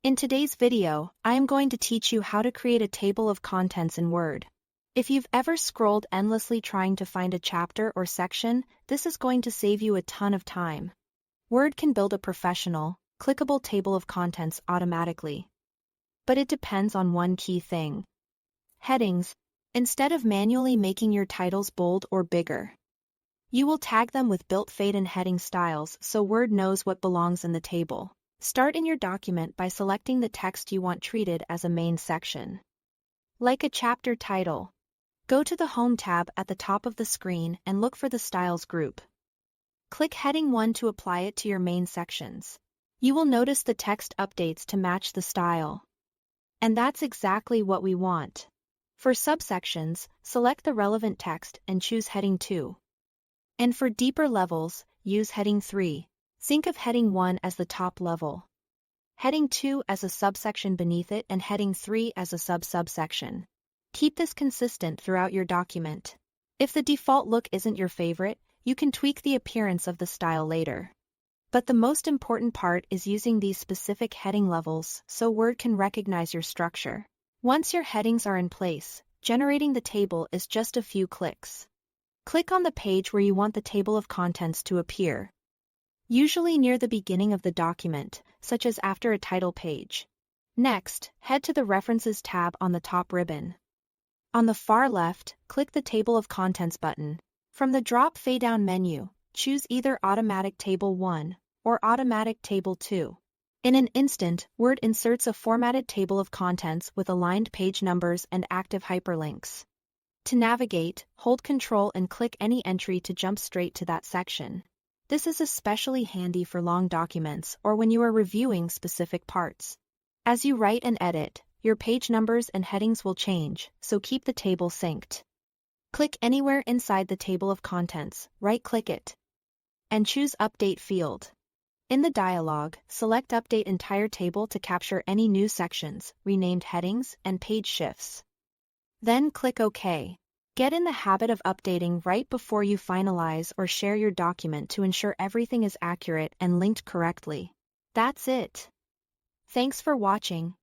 In today's video, I am going to teach you how to create a table of contents in Word. If you've ever scrolled endlessly trying to find a chapter or section, this is going to save you a ton of time. Word can build a professional, clickable table of contents automatically. But it depends on one key thing. Headings. Instead of manually making your titles bold or bigger, you will tag them with built-in heading styles so Word knows what belongs in the table. Start in your document by selecting the text you want treated as a main section. Like a chapter title. Go to the Home tab at the top of the screen and look for the Styles group. Click Heading 1 to apply it to your main sections. You will notice the text updates to match the style. And that's exactly what we want. For subsections, select the relevant text and choose Heading 2. And for deeper levels, use Heading 3. Think of Heading 1 as the top level, Heading 2 as a subsection beneath it, and Heading 3 as a subsection. Keep this consistent throughout your document. If the default look isn't your favorite, you can tweak the appearance of the style later. But the most important part is using these specific heading levels so Word can recognize your structure. Once your headings are in place, generating the table is just a few clicks. Click on the page where you want the table of contents to appear, usually near the beginning of the document, such as after a title page. Next, head to the References tab on the top ribbon. On the far left, click the Table of Contents button. From the drop-down menu, choose either Automatic Table 1 or Automatic Table 2. In an instant, Word inserts a formatted table of contents with aligned page numbers and active hyperlinks. To navigate, hold Ctrl and click any entry to jump straight to that section. This is especially handy for long documents or when you are reviewing specific parts. As you write and edit, your page numbers and headings will change, so keep the table synced. Click anywhere inside the table of contents, right-click it, and choose Update field. In the dialog, select Update Entire Table to capture any new sections, renamed headings, and page shifts. Then click OK. Get in the habit of updating right before you finalize or share your document to ensure everything is accurate and linked correctly. That's it. Thanks for watching.